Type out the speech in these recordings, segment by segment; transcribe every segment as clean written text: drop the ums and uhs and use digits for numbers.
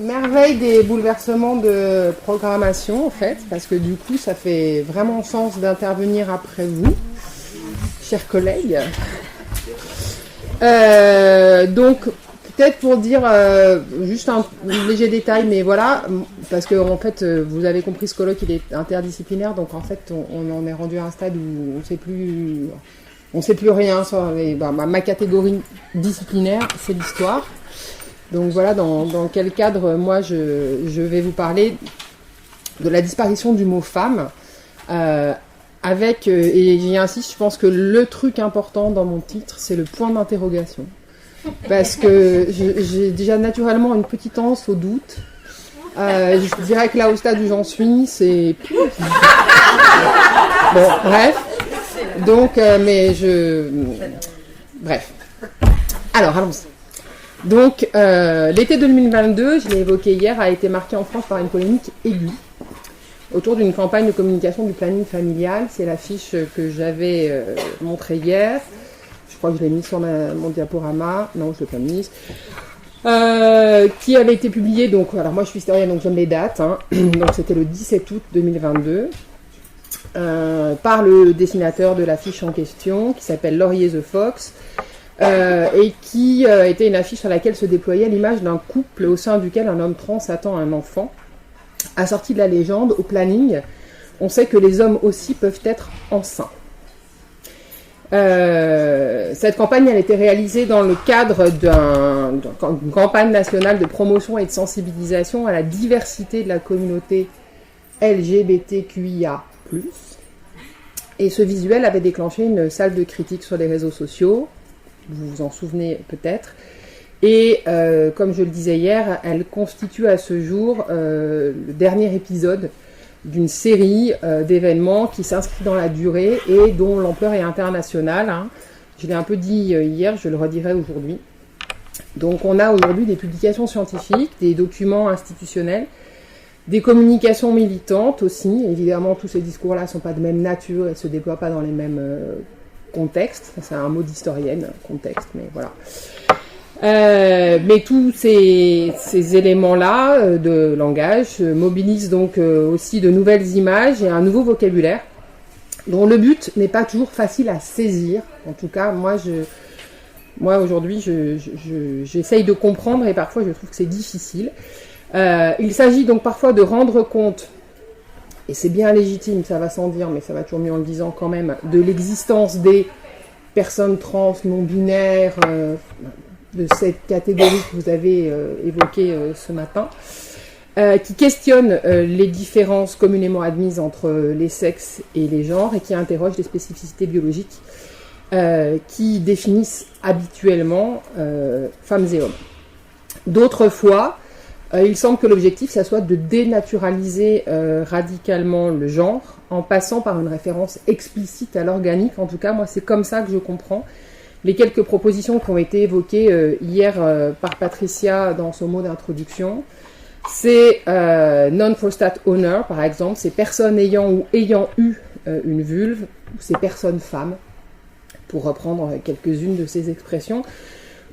Merveille des bouleversements de programmation, en fait, parce que du coup, ça fait vraiment sens d'intervenir après vous, chers collègues. Donc, peut-être pour dire juste un léger détail, mais voilà, parce que en fait, vous avez compris, ce colloque, il est interdisciplinaire, donc en fait, on en est rendu à un stade où on sait plus rien sur ma catégorie disciplinaire, c'est l'histoire. Donc voilà, dans quel cadre, moi, je vais vous parler de la disparition du mot femme, et j'y insiste, je pense que le truc important dans mon titre, c'est le point d'interrogation. Parce que j'ai déjà naturellement une petite tendance au doute. Je dirais que là, au stade où j'en suis, c'est... Bon, bref. Donc, Bref. Alors, allons-y. Donc, l'été 2022, je l'ai évoqué hier, a été marqué en France par une polémique aiguë autour d'une campagne de communication du planning familial. C'est l'affiche que j'avais montrée hier. Je crois que je l'ai mise sur mon diaporama. Non, je ne l'ai pas mise. Qui avait été publiée, donc, alors moi je suis historienne, donc j'aime les dates. Donc c'était le 17 août 2022. Par le dessinateur de l'affiche en question, qui s'appelle Laurier The Fox. Et qui était une affiche sur laquelle se déployait l'image d'un couple au sein duquel un homme trans attend un enfant. Assorti de la légende, au planning, on sait que les hommes aussi peuvent être enceints. Cette campagne, elle a été réalisée dans le cadre d'une campagne nationale de promotion et de sensibilisation à la diversité de la communauté LGBTQIA+. Et ce visuel avait déclenché une salve de critiques sur les réseaux sociaux. Vous vous en souvenez peut-être. Et comme je le disais hier, elle constitue à ce jour le dernier épisode d'une série d'événements qui s'inscrit dans la durée et dont l'ampleur est internationale. Je l'ai un peu dit hier, je le redirai aujourd'hui. Donc on a aujourd'hui des publications scientifiques, des documents institutionnels, des communications militantes aussi. Évidemment, tous ces discours-là ne sont pas de même nature et ne se déploient pas dans les mêmes... contexte, c'est un mot d'historienne, contexte, mais voilà. Mais tous ces éléments-là de langage mobilisent donc aussi de nouvelles images et un nouveau vocabulaire dont le but n'est pas toujours facile à saisir. En tout cas, moi aujourd'hui, j'essaye de comprendre et parfois je trouve que c'est difficile. Il s'agit donc parfois de rendre compte, et c'est bien légitime, ça va sans dire, mais ça va toujours mieux en le disant quand même, de l'existence des personnes trans, non-binaires, de cette catégorie que vous avez évoquée ce matin, qui questionnent les différences communément admises entre les sexes et les genres et qui interrogent les spécificités biologiques qui définissent habituellement femmes et hommes. D'autres fois, il semble que l'objectif, ça soit de dénaturaliser radicalement le genre en passant par une référence explicite à l'organique. En tout cas, moi, c'est comme ça que je comprends les quelques propositions qui ont été évoquées hier par Patricia dans son mot d'introduction. C'est non-prostate owner, par exemple, ces personnes ayant ou ayant eu une vulve, ou ces personnes femmes, pour reprendre quelques-unes de ces expressions,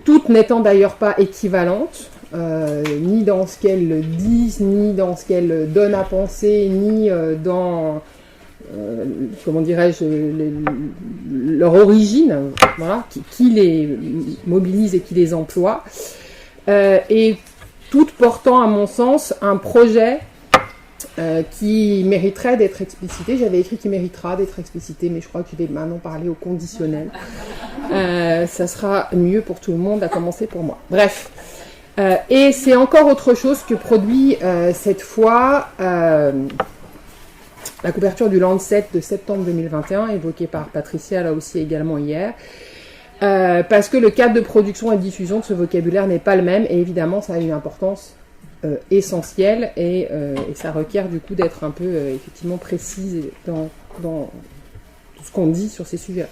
toutes n'étant d'ailleurs pas équivalentes. Ni dans ce qu'elles disent, ni dans ce qu'elles donnent à penser, ni dans, comment dirais-je, leur origine, voilà, qui les mobilise et qui les emploie, et toutes portant, à mon sens, un projet qui mériterait d'être explicité. J'avais écrit qui méritera d'être explicité, mais je crois que je vais maintenant parler au conditionnel. Ça sera mieux pour tout le monde, à commencer pour moi. Bref. Et c'est encore autre chose que produit cette fois la couverture du Lancet de septembre 2021, évoquée par Patricia là aussi également hier, parce que le cadre de production et de diffusion de ce vocabulaire n'est pas le même, et évidemment ça a une importance essentielle, et ça requiert du coup d'être un peu effectivement précise dans tout ce qu'on dit sur ces sujets-là.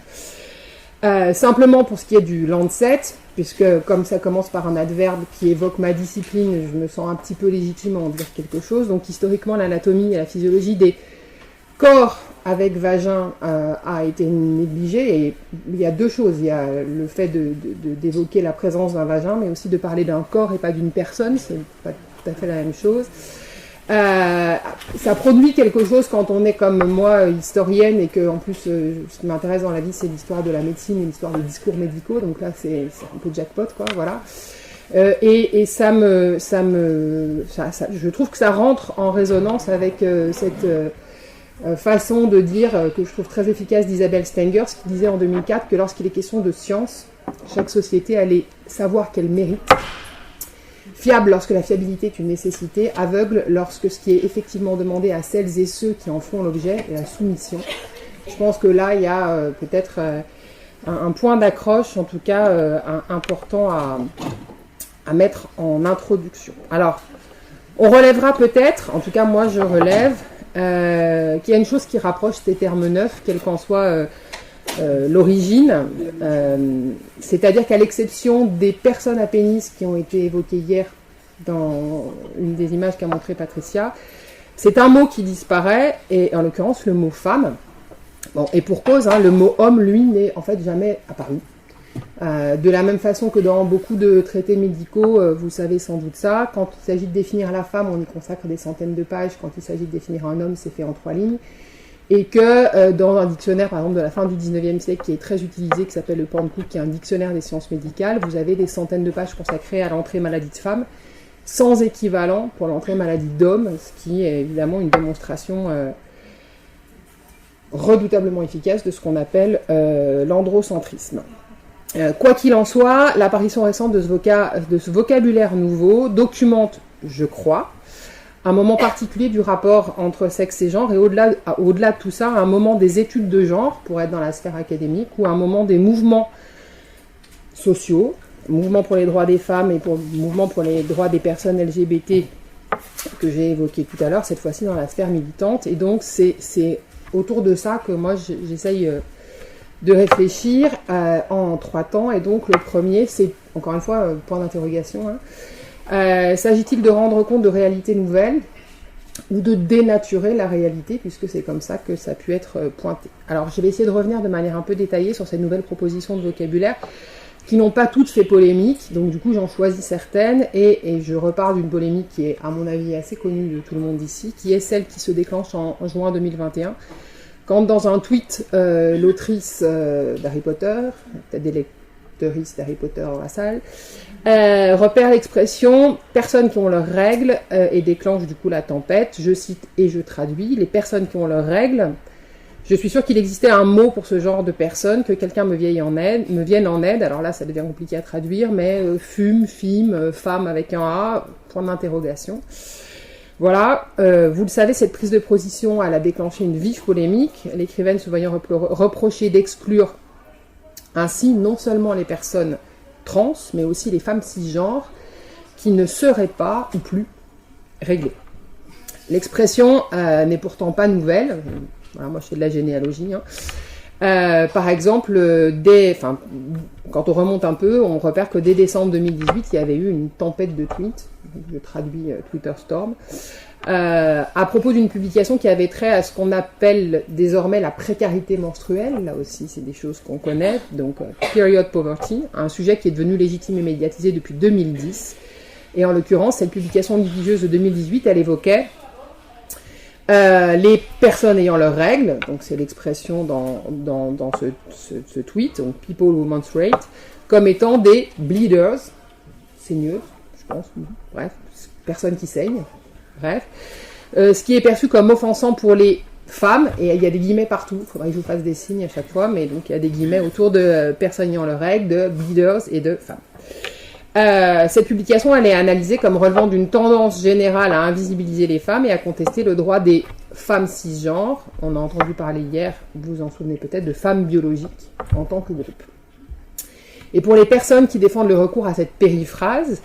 Simplement pour ce qui est du Lancet, puisque comme ça commence par un adverbe qui évoque ma discipline, je me sens un petit peu légitime à en dire quelque chose. Donc historiquement, l'anatomie et la physiologie des corps avec vagin a été négligée, et il y a deux choses. Il y a le fait d'évoquer la présence d'un vagin, mais aussi de parler d'un corps et pas d'une personne. C'est pas tout à fait la même chose. Ça produit quelque chose quand on est comme moi, historienne, et que en plus, ce qui m'intéresse dans la vie, c'est l'histoire de la médecine et l'histoire des discours médicaux. Donc là, c'est un peu jackpot, quoi, voilà. Et je trouve que ça rentre en résonance avec cette façon de dire que je trouve très efficace d'Isabelle Stengers, qui disait en 2004 que lorsqu'il est question de science, chaque société allait savoir qu'elle mérite, fiable lorsque la fiabilité est une nécessité, aveugle lorsque ce qui est effectivement demandé à celles et ceux qui en font l'objet est la soumission. Je pense que là, il y a peut-être un point d'accroche, en tout cas important à mettre en introduction. Alors, on relèvera peut-être, en tout cas moi je relève, qu'il y a une chose qui rapproche ces termes neufs, quelle qu'en soit l'origine, c'est-à-dire qu'à l'exception des personnes à pénis qui ont été évoquées hier dans une des images qu'a montré Patricia, c'est un mot qui disparaît, et en l'occurrence le mot femme. Bon, et pour cause, le mot homme, lui, n'est en fait jamais apparu. De la même façon que dans beaucoup de traités médicaux, vous savez sans doute ça, quand il s'agit de définir la femme, on y consacre des centaines de pages, quand il s'agit de définir un homme, c'est fait en 3 lignes, et que dans un dictionnaire, par exemple, de la fin du 19e siècle, qui est très utilisé, qui s'appelle le Pancook, qui est un dictionnaire des sciences médicales, vous avez des centaines de pages consacrées à l'entrée maladie de femme, sans équivalent pour l'entrée maladie d'homme, ce qui est évidemment une démonstration redoutablement efficace de ce qu'on appelle l'androcentrisme. Quoi qu'il en soit, l'apparition récente de ce vocabulaire nouveau documente, je crois, un moment particulier du rapport entre sexe et genre, et au-delà de tout ça, un moment des études de genre, pour être dans la sphère académique, ou un moment des mouvements sociaux, mouvement pour les droits des femmes et mouvement pour les droits des personnes LGBT, que j'ai évoqué tout à l'heure, cette fois-ci dans la sphère militante. Et donc, c'est autour de ça que moi, j'essaye de réfléchir en 3 temps. Et donc, le premier, c'est, encore une fois, point d'interrogation, s'agit-il de rendre compte de réalités nouvelles ou de dénaturer la réalité, puisque c'est comme ça que ça a pu être pointé. Alors, je vais essayer de revenir de manière un peu détaillée sur ces nouvelles propositions de vocabulaire qui n'ont pas toutes fait polémique, donc du coup j'en choisis certaines, et je repars d'une polémique qui est à mon avis assez connue de tout le monde ici, qui est celle qui se déclenche en juin 2021, quand dans un tweet, l'autrice d'Harry Potter, peut-être des lectrices d'Harry Potter dans la salle, repère l'expression « personnes qui ont leurs règles » et déclenche du coup la tempête. Je cite et je traduis « les personnes qui ont leurs règles ». Je suis sûre qu'il existait un mot pour ce genre de personnes, que quelqu'un me vienne en aide. Alors là, ça devient compliqué à traduire, mais femme avec un A, point d'interrogation. Voilà, vous le savez, cette prise de position, elle a déclenché une vive polémique, l'écrivaine se voyant reprocher d'exclure ainsi non seulement les personnes trans, mais aussi les femmes cisgenres, qui ne seraient pas ou plus réglées. L'expression n'est pourtant pas nouvelle. Voilà, moi je fais de la généalogie. Par exemple, quand on remonte un peu, on repère que dès décembre 2018, il y avait eu une tempête de tweets, je traduis Twitter Storm, à propos d'une publication qui avait trait à ce qu'on appelle désormais la précarité menstruelle. Là aussi, c'est des choses qu'on connaît, donc period poverty, un sujet qui est devenu légitime et médiatisé depuis 2010. Et en l'occurrence, cette publication litigieuse de 2018, elle évoquait les personnes ayant leurs règles, donc c'est l'expression dans ce tweet, donc people who menstruate, comme étant des bleeders, saigneuses, je pense, bref, personnes qui saignent, bref, ce qui est perçu comme offensant pour les femmes, et il y a des guillemets partout, il faudrait que je vous fasse des signes à chaque fois, mais donc il y a des guillemets autour de personnes ayant leurs règles, de bleeders et de femmes. Cette publication, elle est analysée comme relevant d'une tendance générale à invisibiliser les femmes et à contester le droit des femmes cisgenres. On a entendu parler hier, vous vous en souvenez peut-être, de femmes biologiques en tant que groupe. Et pour les personnes qui défendent le recours à cette périphrase,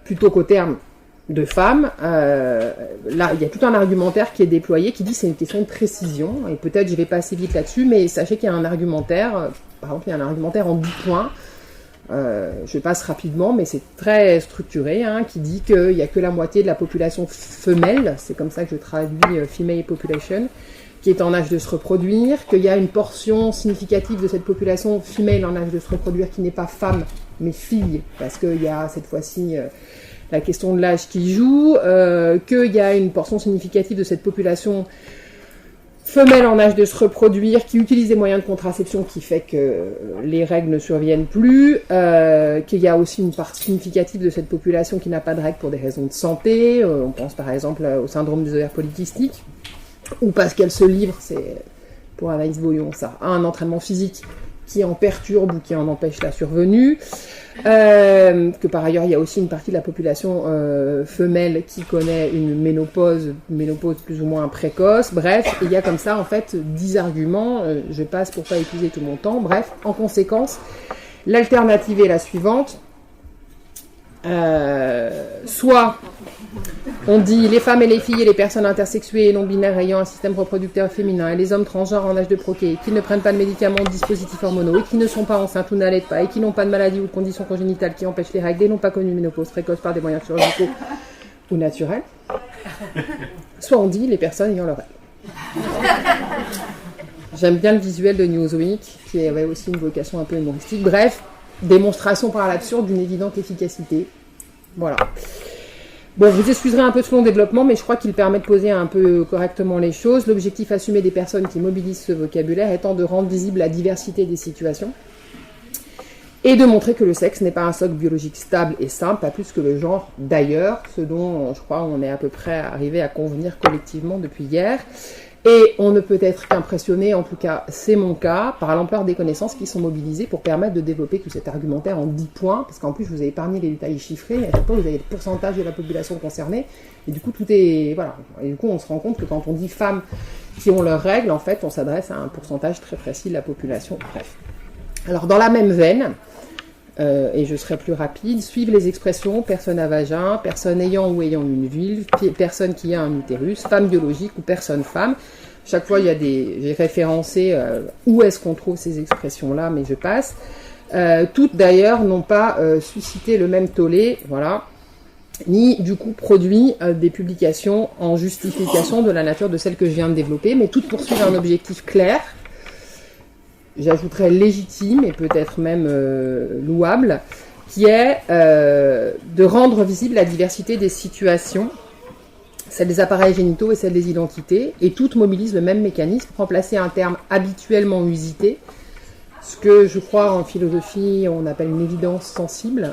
plutôt qu'au terme de femmes, là, il y a tout un argumentaire qui est déployé qui dit que c'est une question de précision. Et peut-être je vais pas assez vite là-dessus, mais sachez qu'il y a un argumentaire, par exemple, il y a un argumentaire en 10 points. Je passe rapidement, mais c'est très structuré, qui dit qu'il n'y a que la moitié de la population femelle, c'est comme ça que je traduis female population, qui est en âge de se reproduire, qu'il y a une portion significative de cette population femelle en âge de se reproduire qui n'est pas femme, mais fille, parce qu'il y a cette fois-ci la question de l'âge qui joue, qu'il y a une portion significative de cette population femelle en âge de se reproduire, qui utilise des moyens de contraception qui fait que les règles ne surviennent plus, qu'il y a aussi une partie significative de cette population qui n'a pas de règles pour des raisons de santé, on pense par exemple au syndrome des ovaires polykystiques, ou parce qu'elle se livre, c'est pour Anaïs Boyon ça, à un entraînement physique qui en perturbe ou qui en empêche la survenue, que par ailleurs il y a aussi une partie de la population femelle qui connaît une ménopause plus ou moins précoce, bref, il y a comme ça en fait 10 arguments, je passe pour pas épuiser tout mon temps, bref, en conséquence, l'alternative est la suivante, soit on dit les femmes et les filles et les personnes intersexuées et non-binaires ayant un système reproducteur féminin et les hommes transgenres en âge de procréer qui ne prennent pas de médicaments ou de dispositifs hormonaux et qui ne sont pas enceintes ou n'allaitent pas et qui n'ont pas de maladie ou de conditions congénitales qui empêchent les règles et n'ont pas connu une ménopause précoce par des moyens chirurgicaux ou naturels. Soit on dit les personnes ayant leurs règles. J'aime bien le visuel de Newsweek qui avait aussi une vocation un peu humoristique. Bref, démonstration par l'absurde d'une évidente efficacité. Voilà. Bon, vous excuserez un peu de long développement, mais je crois qu'il permet de poser un peu correctement les choses. L'objectif assumé des personnes qui mobilisent ce vocabulaire étant de rendre visible la diversité des situations et de montrer que le sexe n'est pas un socle biologique stable et simple, pas plus que le genre d'ailleurs, ce dont je crois on est à peu près arrivé à convenir collectivement depuis hier. Et on ne peut être qu'impressionné, en tout cas c'est mon cas, par l'ampleur des connaissances qui sont mobilisées pour permettre de développer tout cet argumentaire en 10 points, parce qu'en plus je vous ai épargné les détails chiffrés, et à chaque fois vous avez le pourcentage de la population concernée, et du coup tout est... voilà. Et du coup on se rend compte que quand on dit femmes qui ont leurs règles, en fait on s'adresse à un pourcentage très précis de la population, bref. Alors dans la même veine, et je serai plus rapide, suivent les expressions personne à vagin, personne ayant ou ayant une vulve, personne qui a un utérus, femme biologique ou personne femme. Chaque fois, il y a j'ai référencé où est-ce qu'on trouve ces expressions-là, mais je passe. Toutes d'ailleurs n'ont pas suscité le même tollé, voilà, ni du coup produit des publications en justification de la nature de celles que je viens de développer, mais toutes poursuivent un objectif clair. J'ajouterais légitime et peut-être même louable, qui est de rendre visible la diversité des situations, celle des appareils génitaux et celle des identités, et toutes mobilisent le même mécanisme, remplacer un terme habituellement usité, ce que je crois en philosophie on appelle une évidence sensible,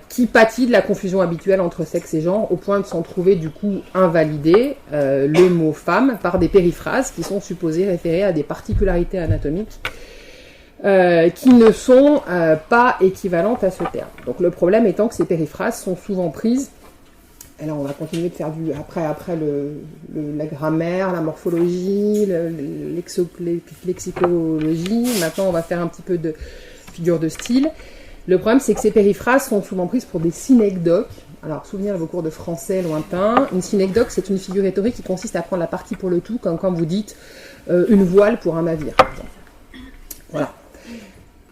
qui pâtit de la confusion habituelle entre sexe et genre, au point de s'en trouver du coup invalidé le mot femme par des périphrases qui sont supposées référer à des particularités anatomiques qui ne sont pas équivalentes à ce terme. Donc le problème étant que ces périphrases sont souvent prises, et là on va continuer de faire après la grammaire, la morphologie, lexicologie, maintenant on va faire un petit peu de figure de style. Le problème, c'est que ces périphrases sont souvent prises pour des synecdoques. Alors, souvenir de vos cours de français lointains. Une synecdoque, c'est une figure rhétorique qui consiste à prendre la partie pour le tout, comme quand vous dites une voile pour un navire, par exemple.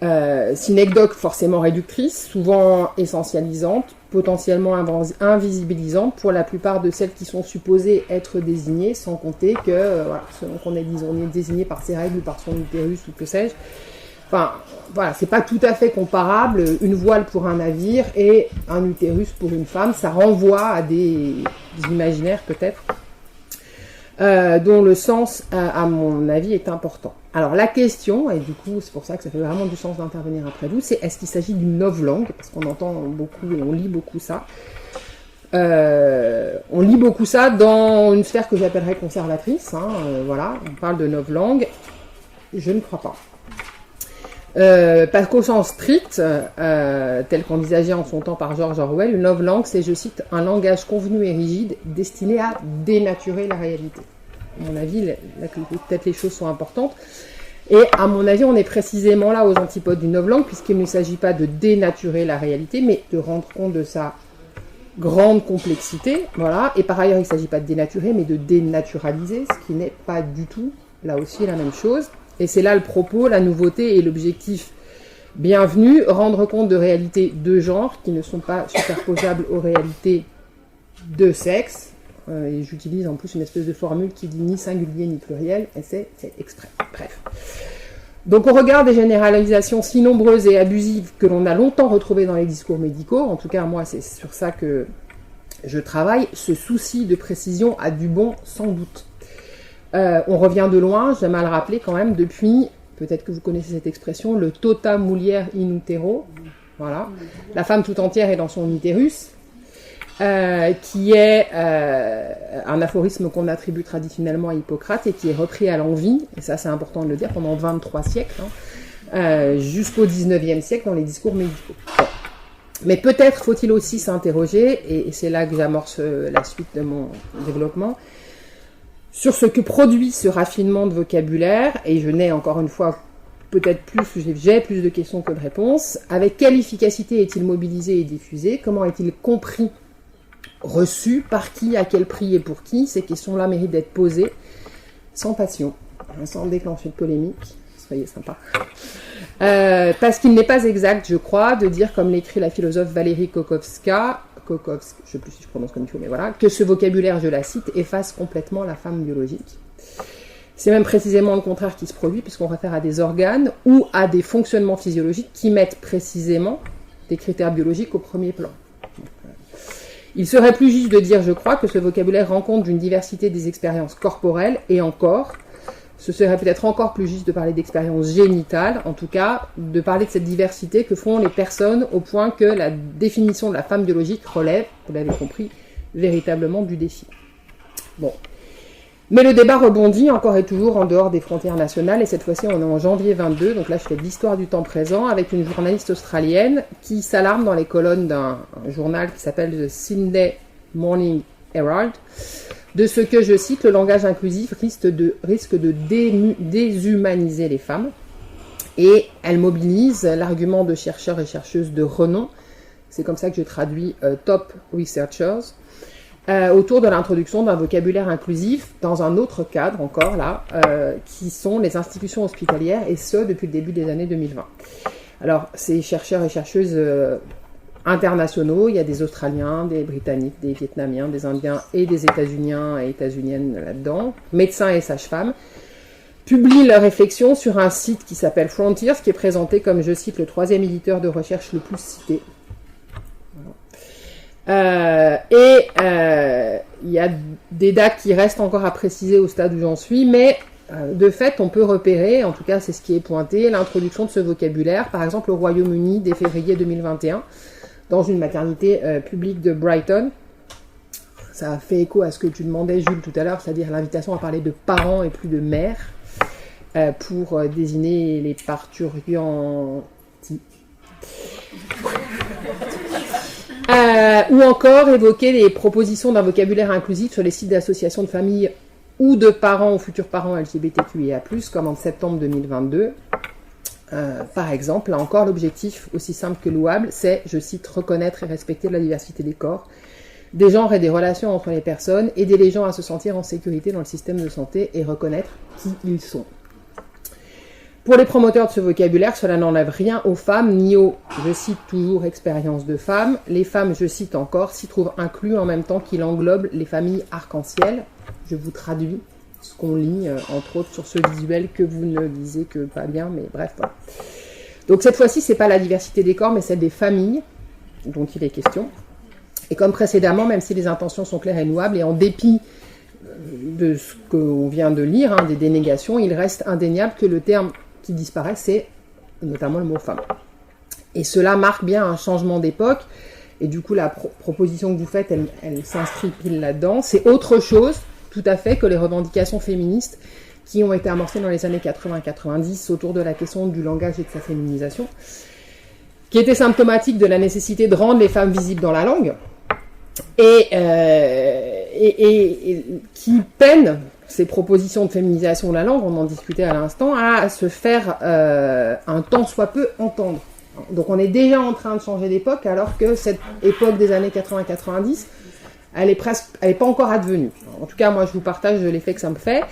Voilà. Synecdoque, forcément réductrice, souvent essentialisante, potentiellement invisibilisante pour la plupart de celles qui sont supposées être désignées, sans compter que, voilà, selon qu'on est désigné par ses règles ou par son utérus ou que sais-je, enfin, voilà, c'est pas tout à fait comparable, une voile pour un navire et un utérus pour une femme, ça renvoie à des imaginaires peut-être, dont le sens, à mon avis, est important. Alors la question, et du coup c'est pour ça que ça fait vraiment du sens d'intervenir après vous, c'est est-ce qu'il s'agit d'une novlangue, parce qu'on entend beaucoup et on lit beaucoup ça. On lit beaucoup ça dans une sphère que j'appellerais conservatrice, hein, voilà, on parle de novlangue, je ne crois pas. Parce qu'au sens strict, tel qu'envisagé en son temps par George Orwell, une novlangue, c'est, je cite, un langage convenu et rigide destiné à dénaturer la réalité. À mon avis, peut-être les choses sont importantes. Et à mon avis, on est précisément là aux antipodes d'une novlangue, puisqu'il ne s'agit pas de dénaturer la réalité, mais de rendre compte de sa grande complexité. Voilà. Et par ailleurs, il ne s'agit pas de dénaturer, mais de dénaturaliser, ce qui n'est pas du tout, là aussi, la même chose. Et c'est là le propos, la nouveauté et l'objectif bienvenu, rendre compte de réalités de genre qui ne sont pas superposables aux réalités de sexe. Et j'utilise en plus une espèce de formule qui dit ni singulier ni pluriel, et c'est exprès. Bref. Donc, au regard des généralisations si nombreuses et abusives que l'on a longtemps retrouvées dans les discours médicaux, en tout cas, moi, c'est sur ça que je travaille, ce souci de précision a du bon, sans doute. On revient de loin, j'aime à le rappeler quand même, depuis, peut-être que vous connaissez cette expression, le tota mulier in utero, voilà, la femme tout entière est dans son utérus, qui est un aphorisme qu'on attribue traditionnellement à Hippocrate et qui est repris à l'envi, et ça c'est important de le dire, pendant 23 siècles, jusqu'au 19e siècle dans les discours médicaux. Bon. Mais peut-être faut-il aussi s'interroger, et c'est là que j'amorce la suite de mon développement, sur ce que produit ce raffinement de vocabulaire, et je n'ai encore une fois peut-être j'ai plus de questions que de réponses. Avec quelle efficacité est-il mobilisé et diffusé? Comment est-il compris, reçu? Par qui? À quel prix et pour qui? Ces questions-là méritent d'être posées sans passion, sans déclencher de polémique. Soyez sympa. Parce qu'il n'est pas exact, je crois, de dire, comme l'écrit la philosophe Valérie Kokovska, je ne sais plus si je prononce comme il faut, mais voilà, que ce vocabulaire, je la cite, efface complètement la femme biologique. C'est même précisément le contraire qui se produit, puisqu'on réfère à des organes ou à des fonctionnements physiologiques qui mettent précisément des critères biologiques au premier plan. Il serait plus juste de dire, je crois, que ce vocabulaire rend compte d'une diversité des expériences corporelles, et encore, ce serait peut-être encore plus juste de parler d'expériences génitales, en tout cas, de parler de cette diversité que font les personnes, au point que la définition de la femme biologique relève, vous l'avez compris, véritablement du défi. Bon. Mais le débat rebondit encore et toujours en dehors des frontières nationales, et cette fois-ci on est en janvier 22, donc là je fais de l'histoire du temps présent, avec une journaliste australienne qui s'alarme dans les colonnes d'un journal qui s'appelle The Sydney Morning Herald, de ce que, je cite, le langage inclusif risque de déshumaniser les femmes. Et elle mobilise l'argument de chercheurs et chercheuses de renom, c'est comme ça que je traduis top researchers, autour de l'introduction d'un vocabulaire inclusif dans un autre cadre encore là, qui sont les institutions hospitalières, et ce depuis le début des années 2020. Alors ces chercheurs et chercheuses internationaux, il y a des Australiens, des Britanniques, des Vietnamiens, des Indiens et des États-Uniens et États-Uniennes là-dedans, médecins et sages-femmes, publient leurs réflexions sur un site qui s'appelle Frontiers, qui est présenté comme, je cite, le 3e éditeur de recherche le plus cité. Il y a des dates qui restent encore à préciser au stade où j'en suis, mais de fait, on peut repérer, en tout cas c'est ce qui est pointé, l'introduction de ce vocabulaire, par exemple au Royaume-Uni dès février 2021, dans une maternité publique de Brighton. Ça a fait écho à ce que tu demandais, Jules, tout à l'heure, c'est-à-dire l'invitation à parler de parents et plus de mères, pour désigner les parturientis. Ou encore évoquer les propositions d'un vocabulaire inclusif sur les sites d'associations de familles ou de parents ou futurs parents LGBTQIA+, comme en septembre 2022. Par exemple, là encore, l'objectif, aussi simple que louable, c'est, je cite, reconnaître et respecter la diversité des corps, des genres et des relations entre les personnes, aider les gens à se sentir en sécurité dans le système de santé et reconnaître qui ils sont. Pour les promoteurs de ce vocabulaire, cela n'enlève rien aux femmes, ni aux, je cite toujours, expériences de femmes. Les femmes, je cite encore, s'y trouvent inclus en même temps qu'il englobe les familles arc-en-ciel. Je vous traduis ce qu'on lit, entre autres, sur ce visuel que vous ne lisez que pas bien, mais bref. Voilà. Donc cette fois-ci, c'est pas la diversité des corps, mais celle des familles dont il est question. Et comme précédemment, même si les intentions sont claires et louables, et en dépit de ce qu'on vient de lire, des dénégations, il reste indéniable que le terme qui disparaît, c'est notamment le mot femme. Et cela marque bien un changement d'époque, et du coup la proposition que vous faites, elle s'inscrit pile là-dedans. C'est autre chose, tout à fait, que les revendications féministes qui ont été amorcées dans les années 80-90 autour de la question du langage et de sa féminisation, qui étaient symptomatiques de la nécessité de rendre les femmes visibles dans la langue, et qui peinent, ces propositions de féminisation de la langue, on en discutait à l'instant, à se faire un tant soit peu entendre. Donc on est déjà en train de changer d'époque, alors que cette époque des années 80-90, elle est pas encore advenue. En tout cas, moi je vous partage l'effet que ça me fait.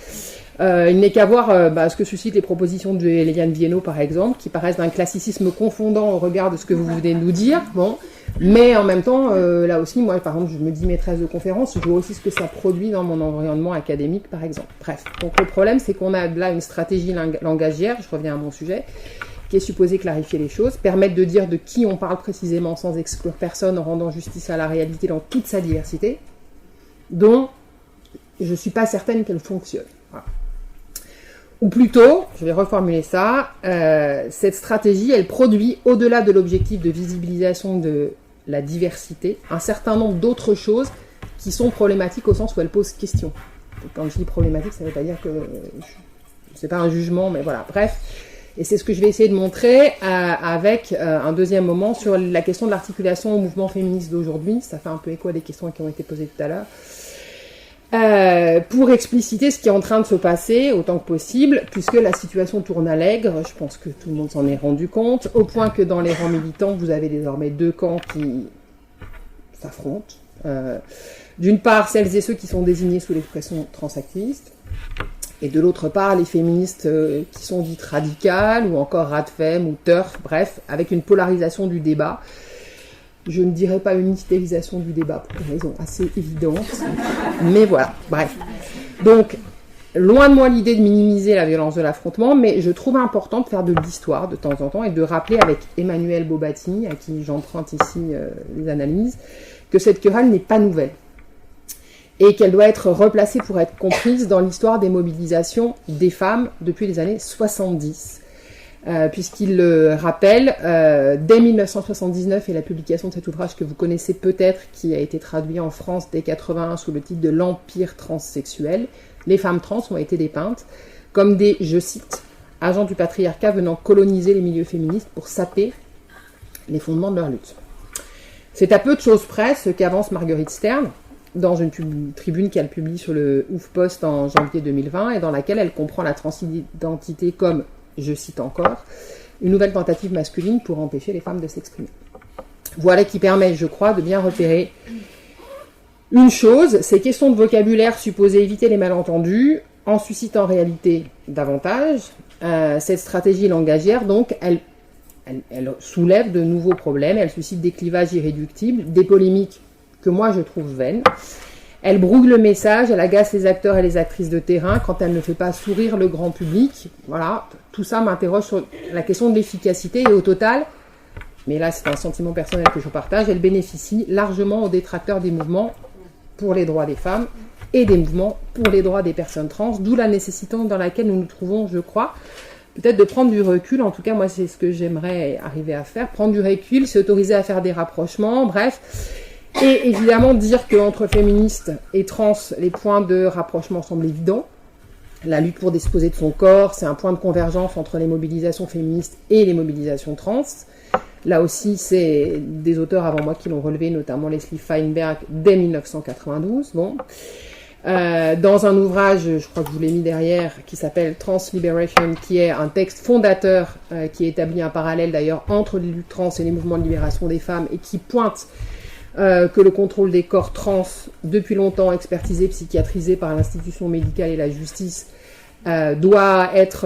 Il n'est qu'à voir ce que suscitent les propositions de Eliane Viennot, par exemple, qui paraissent d'un classicisme confondant au regard de ce que vous venez de nous dire. Bon. Mais en même temps, là aussi, moi, par exemple, je me dis maîtresse de conférence, je vois aussi ce que ça produit dans mon environnement académique, par exemple. Bref. Donc le problème, c'est qu'on a là une stratégie langagière, je reviens à mon sujet, qui est supposée clarifier les choses, permettre de dire de qui on parle précisément sans exclure personne, en rendant justice à la réalité dans toute sa diversité, dont je ne suis pas certaine qu'elle fonctionne. Voilà. Ou plutôt, je vais reformuler ça, cette stratégie, elle produit, au-delà de l'objectif de visibilisation de la diversité, un certain nombre d'autres choses qui sont problématiques au sens où elles posent question. Et quand je dis problématique, ça ne veut pas dire que c'est pas un jugement, mais voilà, bref. Et c'est ce que je vais essayer de montrer avec un deuxième moment sur la question de l'articulation au mouvement féministe d'aujourd'hui. Ça fait un peu écho à des questions qui ont été posées tout à l'heure. Pour expliciter ce qui est en train de se passer autant que possible, puisque la situation tourne à l'aigre, je pense que tout le monde s'en est rendu compte, au point que dans les rangs militants, vous avez désormais deux camps qui s'affrontent. D'une part, celles et ceux qui sont désignés sous l'expression transactiviste, et de l'autre part, les féministes qui sont dites radicales, ou encore radfem, ou turf, bref, avec une polarisation du débat. Je ne dirais pas une hystérisation du débat, pour une raison assez évidente, mais voilà, bref. Donc, loin de moi l'idée de minimiser la violence de l'affrontement, mais je trouve important de faire de l'histoire de temps en temps et de rappeler avec Emmanuel Bobatti, à qui j'emprunte ici les analyses, que cette querelle n'est pas nouvelle et qu'elle doit être replacée pour être comprise dans l'histoire des mobilisations des femmes depuis les années 70. Puisqu'il le rappelle, dès 1979 et la publication de cet ouvrage que vous connaissez peut-être, qui a été traduit en France dès 81 sous le titre de l'Empire transsexuel, les femmes trans ont été dépeintes comme des, je cite, agents du patriarcat venant coloniser les milieux féministes pour saper les fondements de leur lutte. C'est à peu de choses près ce qu'avance Marguerite Stern dans une tribune qu'elle publie sur le HuffPost en janvier 2020 et dans laquelle elle comprend la transidentité comme, je cite encore, une nouvelle tentative masculine pour empêcher les femmes de s'exprimer. Voilà qui permet, je crois, de bien repérer une chose, ces questions de vocabulaire supposées éviter les malentendus, en suscitent en réalité davantage. Cette stratégie langagière, donc, elle soulève de nouveaux problèmes, elle suscite des clivages irréductibles, des polémiques que moi je trouve vaines. Elle brouille le message, elle agace les acteurs et les actrices de terrain quand elle ne fait pas sourire le grand public. Voilà, tout ça m'interroge sur la question de l'efficacité et au total, mais là c'est un sentiment personnel que je partage, elle bénéficie largement aux détracteurs des mouvements pour les droits des femmes et des mouvements pour les droits des personnes trans, d'où la nécessité dans laquelle nous nous trouvons, je crois, peut-être de prendre du recul, en tout cas moi c'est ce que j'aimerais arriver à faire, prendre du recul, s'autoriser à faire des rapprochements, bref. Et évidemment, dire qu'entre féministes et trans, les points de rapprochement semblent évidents. La lutte pour disposer de son corps, c'est un point de convergence entre les mobilisations féministes et les mobilisations trans. Là aussi, c'est des auteurs avant moi qui l'ont relevé, notamment Leslie Feinberg, dès 1992. Bon. Dans un ouvrage, je crois que je vous l'ai mis derrière, qui s'appelle Trans Liberation, qui est un texte fondateur, qui établit un parallèle d'ailleurs entre les luttes trans et les mouvements de libération des femmes, et qui pointe que le contrôle des corps trans, depuis longtemps expertisé, psychiatrisé par l'institution médicale et la justice, doit être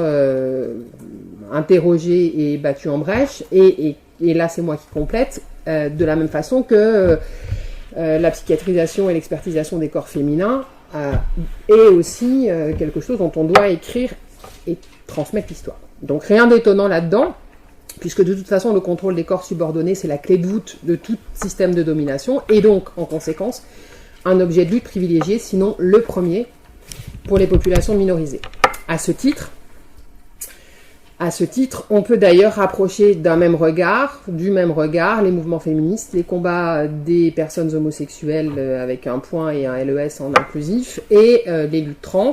interrogé et battu en brèche. Et là, c'est moi qui complète, de la même façon que la psychiatrisation et l'expertisation des corps féminins est aussi quelque chose dont on doit écrire et transmettre l'histoire. Donc rien d'étonnant là-dedans, puisque de toute façon, le contrôle des corps subordonnés, c'est la clé de voûte de tout système de domination, et donc, en conséquence, un objet de lutte privilégié, sinon le premier, pour les populations minorisées. À ce titre, on peut d'ailleurs rapprocher du même regard, les mouvements féministes, les combats des personnes homosexuelles avec un point et un LES en inclusif, et les luttes trans.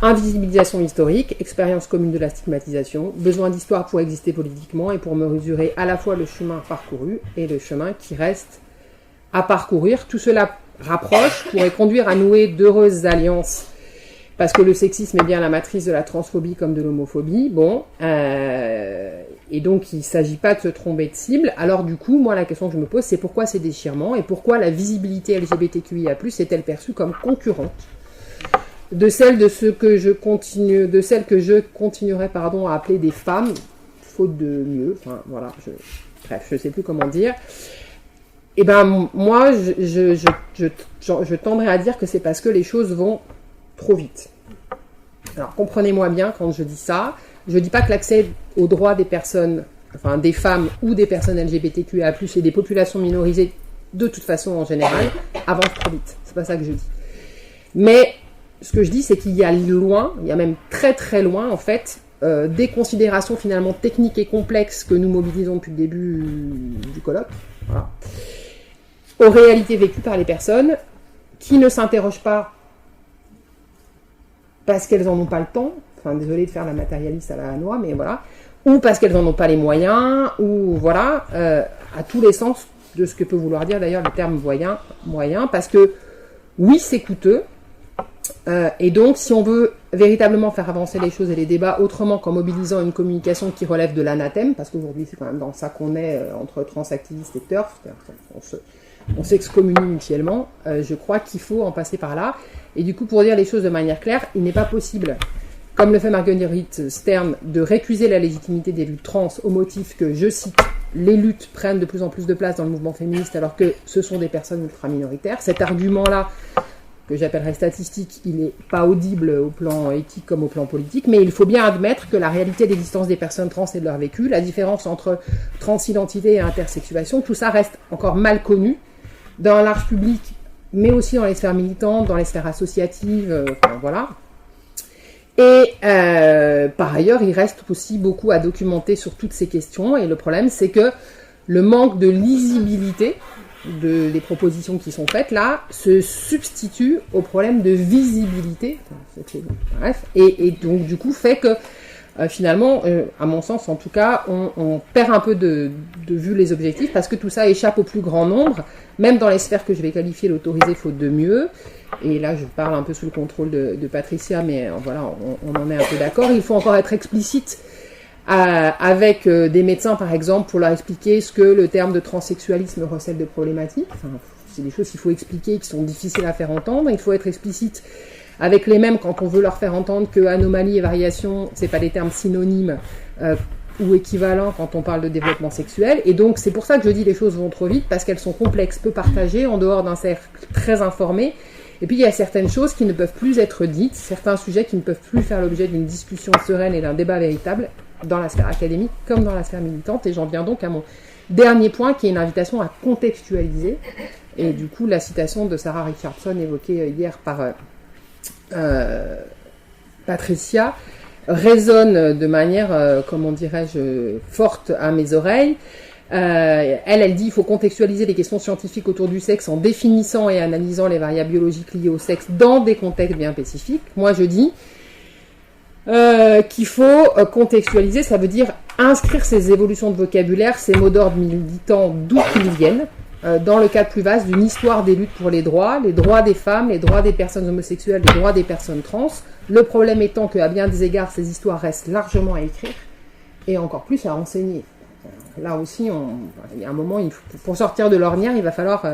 Invisibilisation historique, expérience commune de la stigmatisation, besoin d'histoire pour exister politiquement et pour mesurer à la fois le chemin parcouru et le chemin qui reste à parcourir. Tout cela rapproche, pourrait conduire à nouer d'heureuses alliances, parce que le sexisme est bien la matrice de la transphobie comme de l'homophobie. Bon, et donc il ne s'agit pas de se tromper de cible. Alors du coup, moi la question que je me pose, c'est pourquoi ces déchirements et pourquoi la visibilité LGBTQIA+ est-elle perçue comme concurrente de celles que je continuerai à appeler des femmes, faute de mieux, enfin voilà, bref, je sais plus comment dire. Et ben moi, je tendrais à dire que c'est parce que les choses vont trop vite. Alors comprenez-moi bien quand je dis ça, je dis pas que l'accès aux droits des personnes, enfin des femmes ou des personnes LGBTQIA+, et des populations minorisées, de toute façon en général, avance trop vite. C'est pas ça que je dis. Mais ce que je dis, c'est qu'il y a loin, il y a même très très loin en fait, des considérations finalement techniques et complexes que nous mobilisons depuis le début du colloque, voilà, aux réalités vécues par les personnes qui ne s'interrogent pas parce qu'elles n'en ont pas le temps, enfin désolé de faire la matérialiste à la noix, mais voilà, ou parce qu'elles n'en ont pas les moyens, ou voilà, à tous les sens de ce que peut vouloir dire d'ailleurs le terme moyen, parce que oui, c'est coûteux, et donc si on veut véritablement faire avancer les choses et les débats autrement qu'en mobilisant une communication qui relève de l'anathème, parce qu'aujourd'hui c'est quand même dans ça qu'on est entre transactivistes et turfs, on s'excommunie mutuellement, je crois qu'il faut en passer par là. Et du coup, pour dire les choses de manière claire, il n'est pas possible, comme le fait Marguerite Stern, de récuser la légitimité des luttes trans au motif que, je cite, les luttes prennent de plus en plus de place dans le mouvement féministe alors que ce sont des personnes ultra-minoritaires. Cet argument-là, que j'appellerais statistique, il n'est pas audible au plan éthique comme au plan politique, mais il faut bien admettre que la réalité d'existence des personnes trans et de leur vécu, la différence entre transidentité et intersexuation, tout ça reste encore mal connu dans un large public, mais aussi dans les sphères militantes, dans les sphères associatives, enfin voilà. Et par ailleurs, il reste aussi beaucoup à documenter sur toutes ces questions, et le problème, c'est que le manque de lisibilité des propositions qui sont faites là se substitue au problème de visibilité, bref, et donc du coup fait que finalement, à mon sens en tout cas, on perd un peu de vue les objectifs parce que tout ça échappe au plus grand nombre, même dans les sphères que je vais qualifier l'autorisé faute de mieux. Et là, je parle un peu sous le contrôle de Patricia, mais voilà, on en est un peu d'accord. Il faut encore être explicite avec des médecins, par exemple, pour leur expliquer ce que le terme de transsexualisme recèle de problématiques. Enfin, c'est des choses qu'il faut expliquer, qui sont difficiles à faire entendre. Il faut être explicite avec les mêmes quand on veut leur faire entendre que anomalie et variation, c'est pas des termes synonymes ou équivalents quand on parle de développement sexuel. Et donc, c'est pour ça que je dis les choses vont trop vite, parce qu'elles sont complexes, peu partagées, en dehors d'un cercle très informé. Et puis, il y a certaines choses qui ne peuvent plus être dites, certains sujets qui ne peuvent plus faire l'objet d'une discussion sereine et d'un débat véritable dans la sphère académique comme dans la sphère militante. Et j'en viens donc à mon dernier point, qui est une invitation à contextualiser. Et du coup, la citation de Sarah Richardson évoquée hier par Patricia résonne de manière, comment dirais-je, forte à mes oreilles. Elle dit il faut contextualiser les questions scientifiques autour du sexe en définissant et analysant les variables biologiques liées au sexe dans des contextes bien spécifiques. Moi, je dis qu'il faut contextualiser, ça veut dire inscrire ces évolutions de vocabulaire, ces mots d'ordre militants d'où qu'ils viennent, dans le cadre plus vaste d'une histoire des luttes pour les droits des femmes, les droits des personnes homosexuelles, les droits des personnes trans. Le problème étant qu'à bien des égards, ces histoires restent largement à écrire et encore plus à enseigner. Là aussi, il y a un moment, pour sortir de l'ornière, il va falloir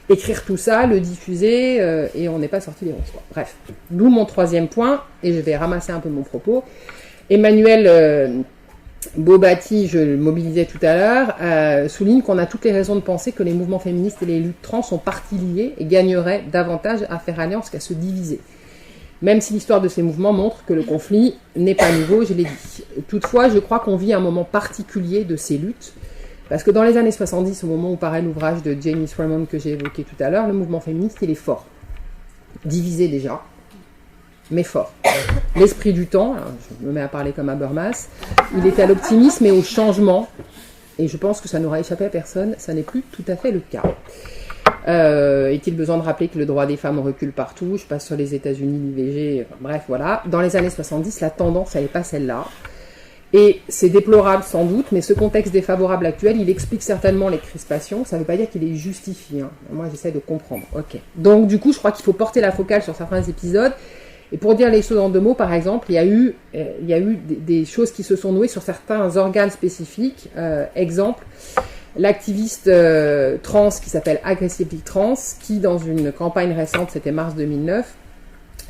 écrire tout ça, le diffuser, et on n'est pas sorti des ronces. Bref, d'où mon troisième point, et je vais ramasser un peu mon propos. Emmanuel Bobati, je le mobilisais tout à l'heure, souligne qu'on a toutes les raisons de penser que les mouvements féministes et les luttes trans sont partie liées et gagneraient davantage à faire alliance qu'à se diviser. Même si l'histoire de ces mouvements montre que le conflit n'est pas nouveau, je l'ai dit. Toutefois, je crois qu'on vit un moment particulier de ces luttes, parce que dans les années 70, au moment où paraît l'ouvrage de Janice Raymond que j'ai évoqué tout à l'heure, le mouvement féministe, il est fort. Divisé déjà, mais fort. L'esprit du temps, alors je me mets à parler comme Habermas, il est à l'optimisme et au changement, et je pense que ça n'aura échappé à personne, ça n'est plus tout à fait le cas. Est-il besoin de rappeler que le droit des femmes recule partout? Je passe sur les États-Unis, l'IVG, enfin, bref, voilà. Dans les années 70, la tendance, elle n'est pas celle-là. Et c'est déplorable sans doute, mais ce contexte défavorable actuel, il explique certainement les crispations. Ça ne veut pas dire qu'il est justifié. Hein. Moi, j'essaie de comprendre. Ok. Donc, du coup, je crois qu'il faut porter la focale sur certains épisodes. Et pour dire les choses en 2 mots, par exemple, il y a eu des choses qui se sont nouées sur certains organes spécifiques. Exemple, l'activiste trans qui s'appelle Aggressively Trans, qui dans une campagne récente, c'était mars 2009,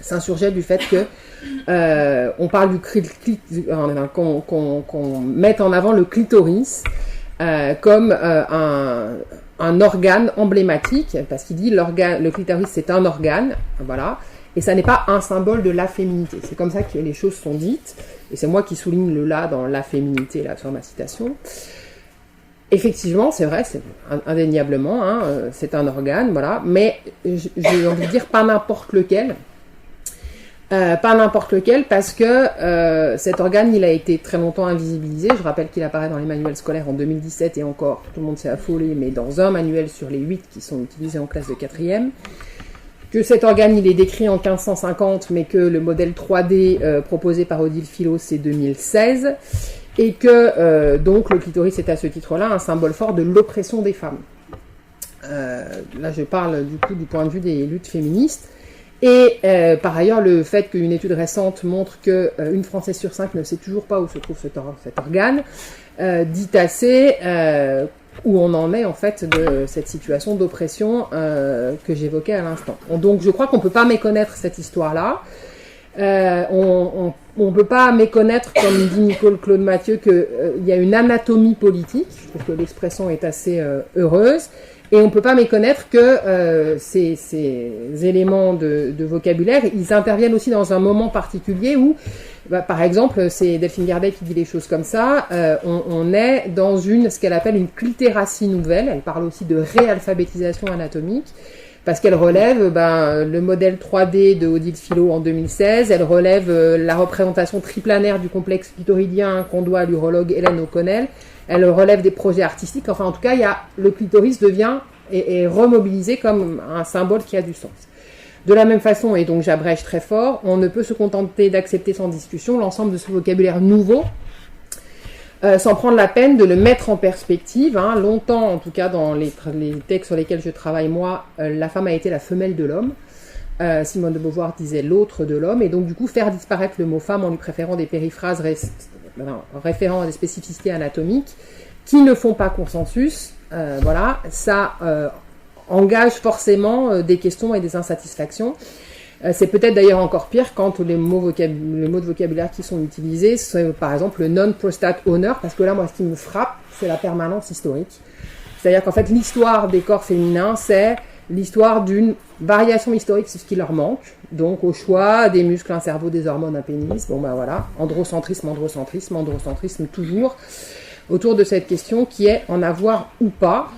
s'insurgeait du fait que on parle qu'on mette en avant le clitoris comme un organe emblématique, parce qu'il dit le clitoris c'est un organe, voilà, et ça n'est pas un symbole de la féminité. C'est comme ça que les choses sont dites, et c'est moi qui souligne le là dans la féminité, là sur ma citation. Effectivement, c'est vrai, c'est indéniablement, hein, c'est un organe, voilà, mais j'ai envie de dire pas n'importe lequel. Pas n'importe lequel, parce que cet organe, il a été très longtemps invisibilisé. Je rappelle qu'il apparaît dans les manuels scolaires en 2017 et encore, tout le monde s'est affolé, mais dans un manuel sur les 8 qui sont utilisés en classe de 4e. Que cet organe, il est décrit en 1550, mais que le modèle 3D proposé par Odile Philo, c'est 2016. Et que donc le clitoris est à ce titre-là un symbole fort de l'oppression des femmes. Là, je parle du coup du point de vue des luttes féministes. Et par ailleurs, le fait qu'une étude récente montre qu'une Française sur 5 ne sait toujours pas où se trouve cet organe, dit assez où on en est en fait de cette situation d'oppression que j'évoquais à l'instant. Donc je crois qu'on ne peut pas méconnaître cette histoire-là. On ne peut pas méconnaître, comme dit Nicole Claude Mathieu, qu'il y a une anatomie politique. Je trouve que l'expression est assez heureuse. Et on ne peut pas méconnaître que ces éléments de vocabulaire, ils interviennent aussi dans un moment particulier où, par exemple, c'est Delphine Gardet qui dit les choses comme ça, on est dans ce qu'elle appelle une clitératie nouvelle. Elle parle aussi de réalphabétisation anatomique, parce qu'elle relève le modèle 3D de Odile Philo en 2016, elle relève la représentation triplanaire du complexe clitoridien qu'on doit à l'urologue Hélène O'Connell, elle relève des projets artistiques, enfin en tout cas, le clitoris devient et est remobilisé comme un symbole qui a du sens. De la même façon, et donc j'abrège très fort, on ne peut se contenter d'accepter sans discussion l'ensemble de ce vocabulaire nouveau, sans prendre la peine de le mettre en perspective. Hein. Longtemps, en tout cas dans les textes sur lesquels je travaille moi, la femme a été la femelle de l'homme. Simone de Beauvoir disait l'autre de l'homme, et donc du coup faire disparaître le mot femme en lui préférant des périphrases référant à des spécificités anatomiques qui ne font pas consensus, ça engage forcément des questions et des insatisfactions. C'est peut-être d'ailleurs encore pire quand les mots de vocabulaire qui sont utilisés, c'est par exemple le non-prostate honor, parce que là, moi, ce qui me frappe, c'est la permanence historique. C'est-à-dire qu'en fait, l'histoire des corps féminins, c'est l'histoire d'une variation historique sur ce qui leur manque, donc au choix des muscles, un cerveau, des hormones, un pénis, androcentrisme toujours, autour de cette question qui est en avoir ou pas.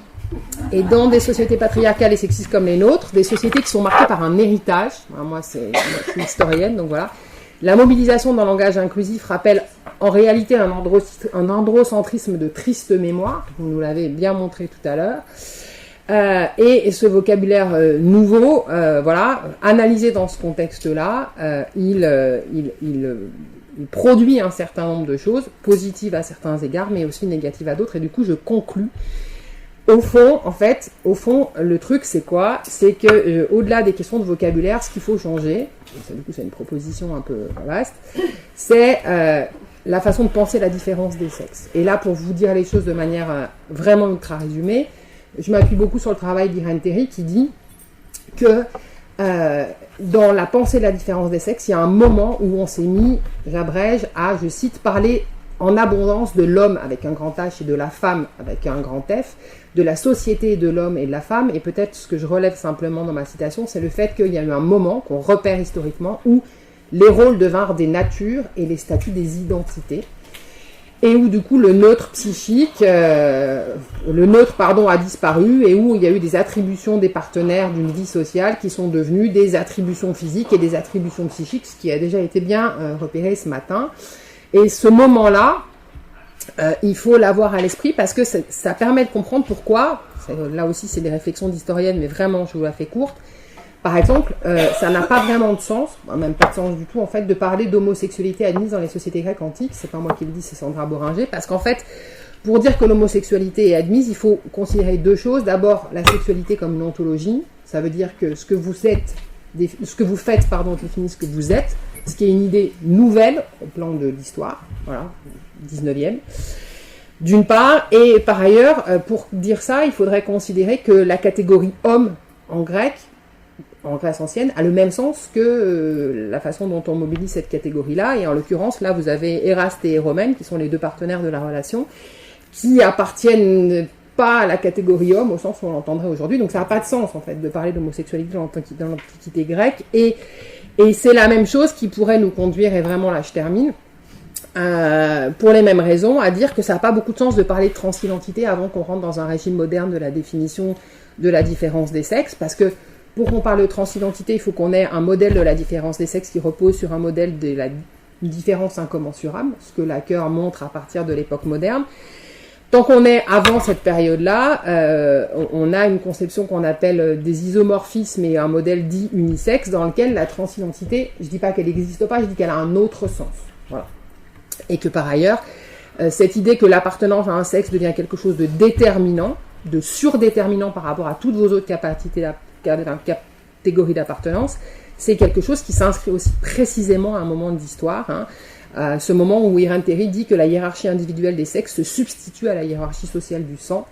Et dans des sociétés patriarcales et sexistes comme les nôtres, des sociétés qui sont marquées par un héritage, moi je suis historienne, donc voilà, la mobilisation d'un langage inclusif rappelle en réalité un androcentrisme de triste mémoire, vous nous l'avez bien montré tout à l'heure, et ce vocabulaire nouveau, analysé dans ce contexte-là, il produit un certain nombre de choses, positives à certains égards, mais aussi négatives à d'autres, et du coup je conclus. Au fond, le truc, c'est quoi ? C'est que, au-delà des questions de vocabulaire, ce qu'il faut changer, et du coup, c'est une proposition un peu vaste, c'est la façon de penser la différence des sexes. Et là, pour vous dire les choses de manière vraiment ultra résumée, je m'appuie beaucoup sur le travail d'Irène Théry qui dit que dans la pensée de la différence des sexes, il y a un moment où on s'est mis, j'abrège, à, je cite, parler en abondance de l'homme avec un grand H et de la femme avec un grand F, de la société de l'homme et de la femme, et peut-être ce que je relève simplement dans ma citation, c'est le fait qu'il y a eu un moment qu'on repère historiquement où les rôles devinrent des natures et les statuts des identités, et où du coup le neutre psychique, a disparu, et où il y a eu des attributions des partenaires d'une vie sociale qui sont devenues des attributions physiques et des attributions psychiques, ce qui a déjà été bien repéré ce matin. Et ce moment-là, il faut l'avoir à l'esprit parce que ça permet de comprendre pourquoi, là aussi c'est des réflexions d'historienne, mais vraiment je vous la fais courte, par exemple, ça n'a pas vraiment de sens, même pas de sens du tout en fait, de parler d'homosexualité admise dans les sociétés grecques antiques, c'est pas moi qui le dis, c'est Sandra Boringer, parce qu'en fait, pour dire que l'homosexualité est admise, il faut considérer deux choses. D'abord, la sexualité comme une ontologie, ça veut dire que ce que vous faites définit ce que vous êtes, ce qui est une idée nouvelle au plan de l'histoire, voilà, 19e, d'une part, et par ailleurs, pour dire ça, il faudrait considérer que la catégorie homme en grec en Grèce ancienne, a le même sens que la façon dont on mobilise cette catégorie-là. Et en l'occurrence, là, vous avez Éraste et Héromène, qui sont les deux partenaires de la relation, qui appartiennent pas à la catégorie homme, au sens où on l'entendrait aujourd'hui. Donc ça n'a pas de sens, en fait, de parler d'homosexualité dans l'Antiquité grecque. Et c'est la même chose qui pourrait nous conduire, et vraiment là, je termine, pour les mêmes raisons, à dire que ça n'a pas beaucoup de sens de parler de transidentité avant qu'on rentre dans un régime moderne de la définition de la différence des sexes, parce que pour qu'on parle de transidentité, il faut qu'on ait un modèle de la différence des sexes qui repose sur un modèle de la différence incommensurable, ce que Lacan montre à partir de l'époque moderne. Tant qu'on est avant cette période-là, on a une conception qu'on appelle des isomorphismes et un modèle dit unisexe dans lequel la transidentité, je ne dis pas qu'elle n'existe pas, je dis qu'elle a un autre sens. Voilà. Et que par ailleurs, cette idée que l'appartenance à un sexe devient quelque chose de déterminant, de surdéterminant par rapport à toutes vos autres catégories d'appartenance, c'est quelque chose qui s'inscrit aussi précisément à un moment de l'histoire, ce moment où Irène Théry dit que la hiérarchie individuelle des sexes se substitue à la hiérarchie sociale du sang.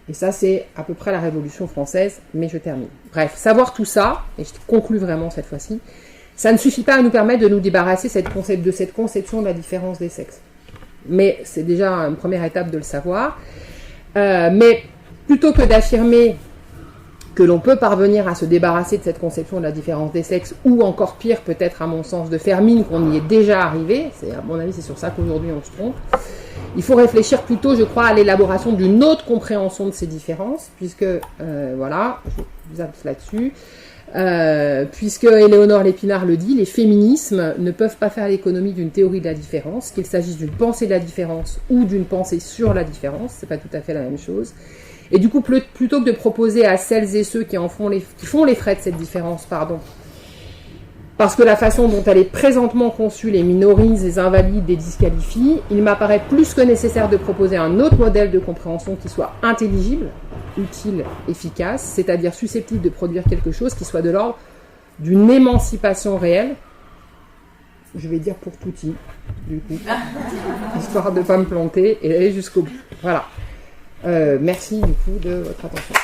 Et ça, c'est à peu près la Révolution française, mais je termine. Bref, savoir tout ça, et je conclue vraiment cette fois-ci, ça ne suffit pas à nous permettre de nous débarrasser de cette conception de la différence des sexes. Mais c'est déjà une première étape de le savoir. Mais plutôt que d'affirmer que l'on peut parvenir à se débarrasser de cette conception de la différence des sexes, ou encore pire, peut-être à mon sens, de faire mine qu'on y est déjà arrivé, à mon avis c'est sur ça qu'aujourd'hui on se trompe, il faut réfléchir plutôt, je crois, à l'élaboration d'une autre compréhension de ces différences, puisque, voilà, je vous appuie là-dessus, puisque Éléonore Lépinard le dit, les féminismes ne peuvent pas faire l'économie d'une théorie de la différence, qu'il s'agisse d'une pensée de la différence ou d'une pensée sur la différence, c'est pas tout à fait la même chose. Et du coup, plutôt que de proposer à celles et ceux qui font les frais de cette différence, parce que la façon dont elle est présentement conçue les minorise, les invalide, les disqualifie, il m'apparaît plus que nécessaire de proposer un autre modèle de compréhension qui soit intelligible, utile, efficace, c'est-à-dire susceptible de produire quelque chose qui soit de l'ordre d'une émancipation réelle, je vais dire pour touti, du coup, histoire de ne pas me planter et d'aller jusqu'au bout. Voilà. Merci du coup de votre attention.